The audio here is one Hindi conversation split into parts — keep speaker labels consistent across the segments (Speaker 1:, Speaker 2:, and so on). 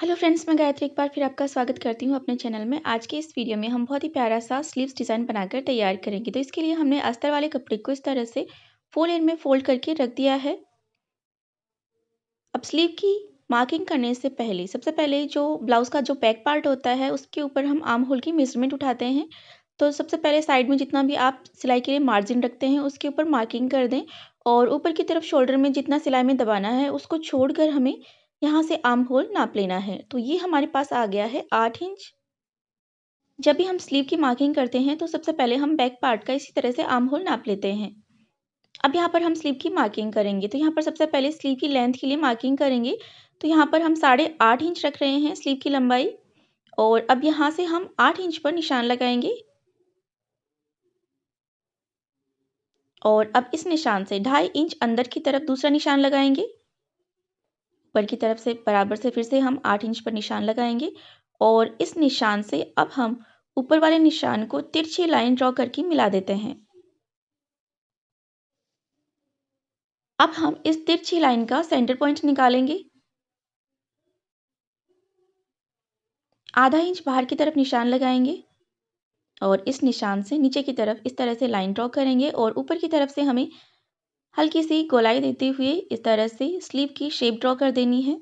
Speaker 1: हेलो फ्रेंड्स, मैं गायत्री एक बार फिर आपका स्वागत करती हूँ अपने चैनल में। आज के इस वीडियो में हम बहुत ही प्यारा सा स्लीव्स डिज़ाइन बनाकर तैयार करेंगे। तो इसके लिए हमने अस्तर वाले कपड़े को इस तरह से फुल एंड में फोल्ड करके रख दिया है। अब स्लीव की मार्किंग करने से पहले सबसे पहले जो ब्लाउज का जो बैक पार्ट होता है उसके ऊपर हम आर्म होल की मेजरमेंट उठाते हैं। तो सबसे पहले साइड में जितना भी आप सिलाई के लिए मार्जिन रखते हैं उसके ऊपर मार्किंग कर दें और ऊपर की तरफ शोल्डर में जितना सिलाई में दबाना है उसको छोड़कर हमें यहाँ से आर्म होल नाप लेना है। तो ये हमारे पास आ गया है 8 इंच। जब भी हम स्लीव की मार्किंग करते हैं तो सबसे पहले हम बैक पार्ट का इसी तरह से आर्म होल नाप लेते हैं। अब यहाँ पर हम स्लीव की मार्किंग करेंगे तो यहाँ पर सबसे पहले स्लीव की लेंथ के लिए मार्किंग करेंगे। तो यहाँ पर हम 8.5 इंच रख रहे हैं स्लीव की लंबाई और अब यहाँ से हम 8 इंच पर निशान लगाएंगे और अब इस निशान से 2.5 इंच अंदर की तरफ दूसरा निशान लगाएंगे। ऊपर की तरफ से बराबर से फिर से हम 8 इंच पर निशान लगाएंगे और इस निशान से अब हम ऊपर वाले निशान को तिरछी लाइन ड्रॉ करके मिला देते हैं। अब हम इस तिरछी लाइन का सेंटर पॉइंट निकालेंगे। आधा इंच बाहर की तरफ निशान लगाएंगे और इस निशान से नीचे की तरफ इस तरह से लाइन ड्रॉ करेंगे और ऊपर की तरफ से हमें हल्की सी गोलाई देते हुए इस तरह से स्लीव की शेप ड्रॉ कर देनी है।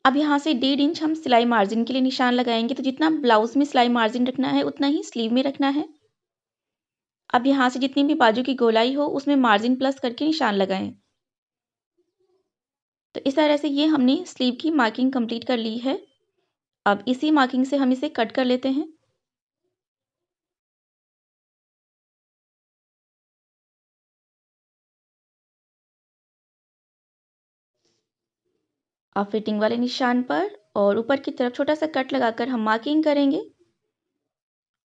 Speaker 1: अब यहाँ से 1.5 इंच हम सिलाई मार्जिन के लिए निशान लगाएंगे। तो जितना ब्लाउज में सिलाई मार्जिन रखना है उतना ही स्लीव में रखना है। अब यहाँ से जितनी भी बाजू की गोलाई हो उसमें मार्जिन प्लस करके निशान लगाएं। तो इस तरह से ये हमने स्लीव की मार्किंग कंप्लीट कर ली है। अब इसी मार्किंग से हम इसे कट कर लेते हैं। अब फिटिंग वाले निशान पर और ऊपर की तरफ छोटा सा कट लगाकर हम मार्किंग करेंगे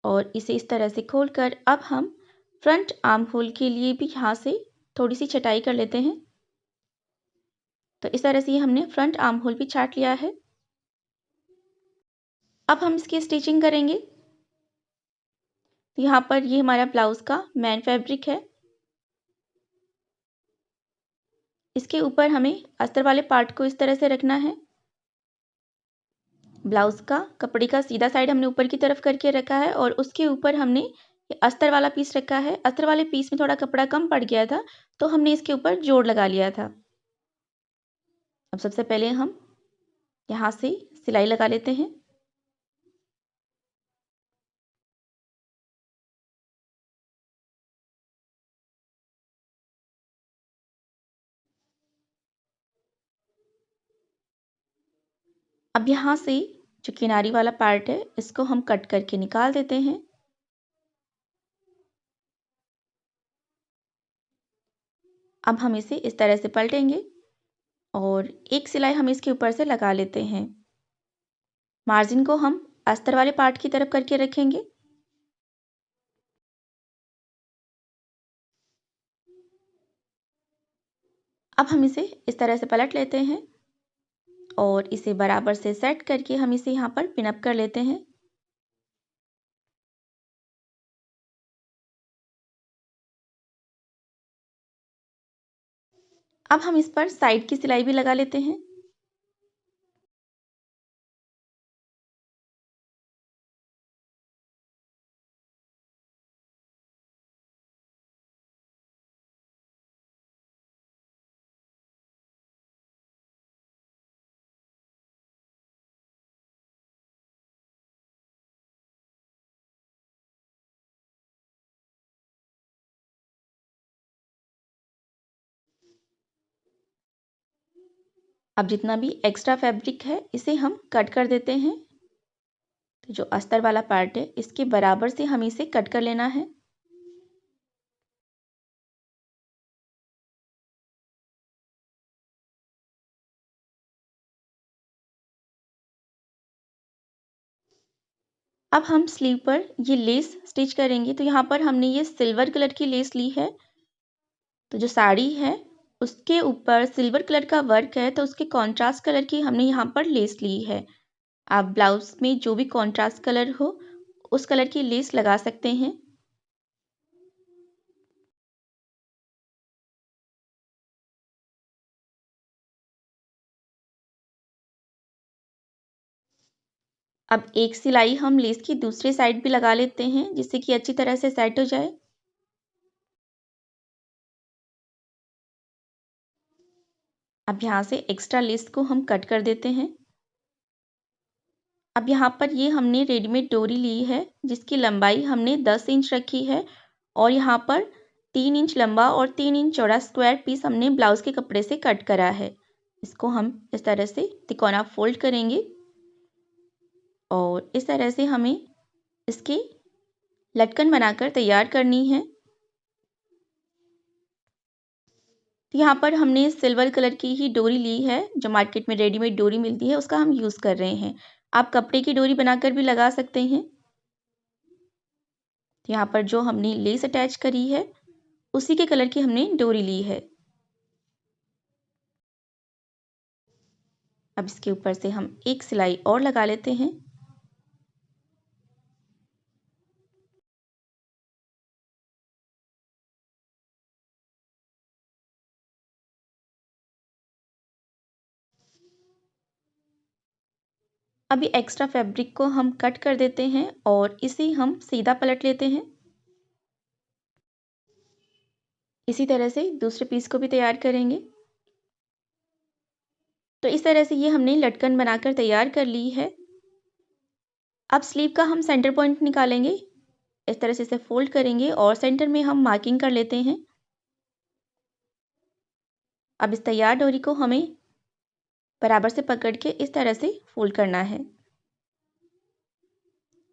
Speaker 1: और इसे इस तरह से खोलकर अब हम फ्रंट आर्म होल के लिए भी यहाँ से थोड़ी सी छटाई कर लेते हैं। तो इस तरह से हमने फ्रंट आर्म होल भी छाट लिया है। अब हम इसकी स्टिचिंग करेंगे। तो यहाँ पर ये हमारा ब्लाउज का मेन फैब्रिक है। इसके ऊपर हमें अस्तर वाले पार्ट को इस तरह से रखना है। ब्लाउज का कपड़े का सीधा साइड हमने ऊपर की तरफ करके रखा है और उसके ऊपर हमने ये अस्तर वाला पीस रखा है। अस्तर वाले पीस में थोड़ा कपड़ा कम पड़ गया था तो हमने इसके ऊपर जोड़ लगा लिया था। अब सबसे पहले हम यहाँ से सिलाई लगा लेते हैं। अब यहाँ से जो किनारी वाला पार्ट है इसको हम कट करके निकाल देते हैं। अब हम इसे इस तरह से पलटेंगे और एक सिलाई हम इसके ऊपर से लगा लेते हैं। मार्जिन को हम अस्तर वाले पार्ट की तरफ करके रखेंगे। अब हम इसे इस तरह से पलट लेते हैं और इसे बराबर से सेट करके हम इसे यहाँ पर पिन अप कर लेते हैं। अब हम इस पर साइड की सिलाई भी लगा लेते हैं। अब जितना भी एक्स्ट्रा फैब्रिक है इसे हम कट कर देते हैं। तो जो अस्तर वाला पार्ट है इसके बराबर से हमें इसे कट कर लेना है। अब हम स्लीव पर ये लेस स्टिच करेंगे। तो यहाँ पर हमने ये सिल्वर कलर की लेस ली है। तो जो साड़ी है उसके ऊपर सिल्वर कलर का वर्क है तो उसके कॉन्ट्रास्ट कलर की हमने यहाँ पर लेस ली है। आप ब्लाउज में जो भी कॉन्ट्रास्ट कलर हो उस कलर की लेस लगा सकते हैं। अब एक सिलाई हम लेस की दूसरी साइड भी लगा लेते हैं जिससे कि अच्छी तरह से सेट हो जाए। अब यहाँ से एक्स्ट्रा लेस को हम कट कर देते हैं। अब यहाँ पर ये हमने रेडीमेड डोरी ली है जिसकी लंबाई हमने 10 इंच रखी है और यहाँ पर 3 इंच लंबा और 3 इंच चौड़ा स्क्वायर पीस हमने ब्लाउज के कपड़े से कट करा है। इसको हम इस तरह से तिकोना फोल्ड करेंगे और इस तरह से हमें इसकी लटकन बनाकर तैयार करनी है। तो यहाँ पर हमने सिल्वर कलर की ही डोरी ली है जो मार्केट में रेडीमेड डोरी मिलती है, उसका हम यूज़ कर रहे हैं। आप कपड़े की डोरी बनाकर भी लगा सकते हैं। तो यहाँ पर जो हमने लेस अटैच करी है उसी के कलर की हमने डोरी ली है। अब इसके ऊपर से हम एक सिलाई और लगा लेते हैं। अभी एक्स्ट्रा फैब्रिक को हम कट कर देते हैं और इसे हम सीधा पलट लेते हैं। इसी तरह से दूसरे पीस को भी तैयार करेंगे। तो इस तरह से ये हमने लटकन बनाकर तैयार कर ली है। अब स्लीव का हम सेंटर पॉइंट निकालेंगे। इस तरह से इसे फोल्ड करेंगे और सेंटर में हम मार्किंग कर लेते हैं। अब इस तैयार डोरी को हमें बराबर से पकड़ के इस तरह से फोल्ड करना है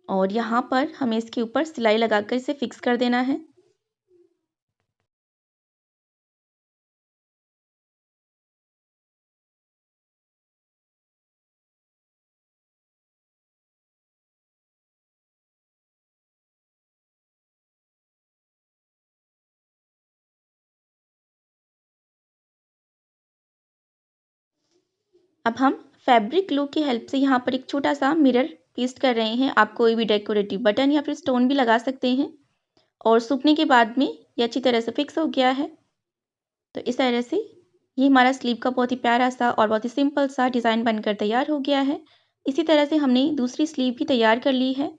Speaker 1: और यहाँ पर हमें इसके ऊपर सिलाई लगाकर इसे फिक्स कर देना है। अब हम फैब्रिक ग्लू की हेल्प से यहाँ पर एक छोटा सा मिरर पेस्ट कर रहे हैं। आप कोई भी डेकोरेटिव बटन या फिर स्टोन भी लगा सकते हैं और सूखने के बाद में ये अच्छी तरह से फिक्स हो गया है। तो इस तरह से ये हमारा स्लीव का बहुत ही प्यारा सा और बहुत ही सिंपल सा डिज़ाइन बनकर तैयार हो गया है। इसी तरह से हमने दूसरी स्लीव भी तैयार कर ली है।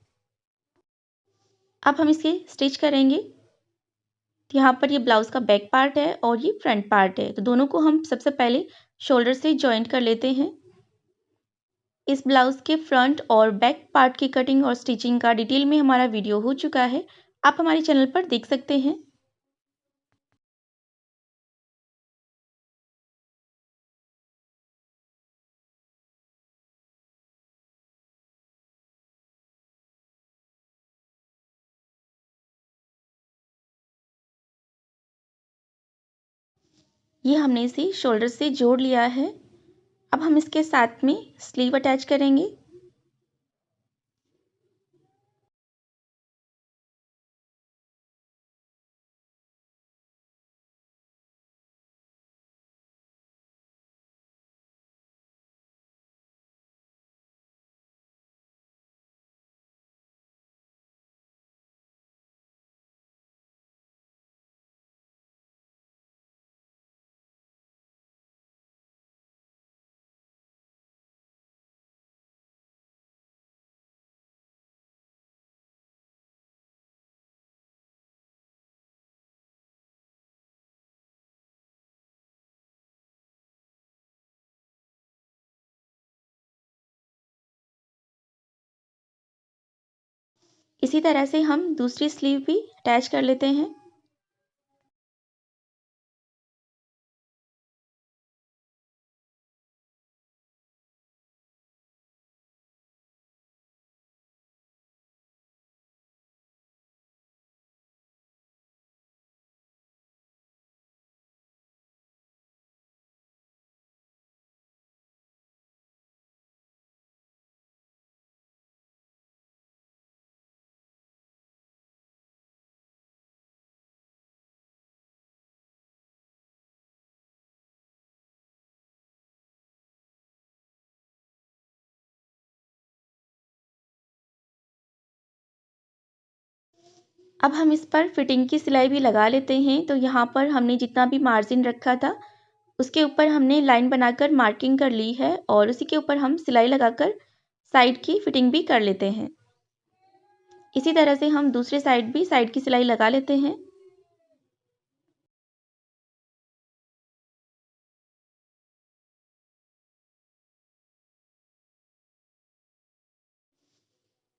Speaker 1: अब हम इसे स्टिच करेंगे। तो यहाँ पर ये ब्लाउज़ का बैक पार्ट है और ये फ्रंट पार्ट है, तो दोनों को हम सबसे पहले शोल्डर से जॉइंट कर लेते हैं। इस ब्लाउज़ के फ्रंट और बैक पार्ट की कटिंग और स्टिचिंग का डिटेल में हमारा वीडियो हो चुका है, आप हमारे चैनल पर देख सकते हैं। ये हमने इसे शोल्डर से जोड़ लिया है। अब हम इसके साथ में स्लीव अटैच करेंगे। इसी तरह से हम दूसरी स्लीव भी अटैच कर लेते हैं। अब हम इस पर फिटिंग की सिलाई भी लगा लेते हैं। तो यहाँ पर हमने जितना भी मार्जिन रखा था उसके ऊपर हमने लाइन बनाकर मार्किंग कर ली है और उसी के ऊपर हम सिलाई लगाकर साइड की फिटिंग भी कर लेते हैं। इसी तरह से हम दूसरे साइड भी साइड की सिलाई लगा लेते हैं।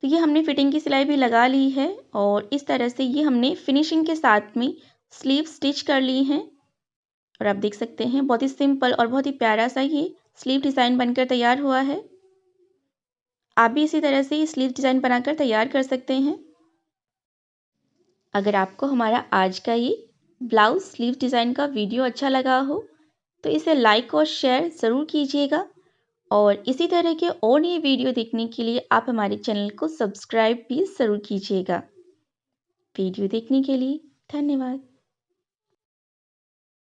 Speaker 1: तो ये हमने फिटिंग की सिलाई भी लगा ली है और इस तरह से ये हमने फिनिशिंग के साथ में स्लीव स्टिच कर ली हैं। और आप देख सकते हैं बहुत ही सिंपल और बहुत ही प्यारा सा ये स्लीव डिज़ाइन बनकर तैयार हुआ है। आप भी इसी तरह से स्लीव डिज़ाइन बनाकर तैयार कर सकते हैं। अगर आपको हमारा आज का ये ब्लाउज स्लीव डिज़ाइन का वीडियो अच्छा लगा हो तो इसे लाइक और शेयर ज़रूर कीजिएगा। और इसी तरह के और नए वीडियो देखने के लिए आप हमारे चैनल को सब्सक्राइब भी ज़रूर कीजिएगा। वीडियो देखने के लिए धन्यवाद।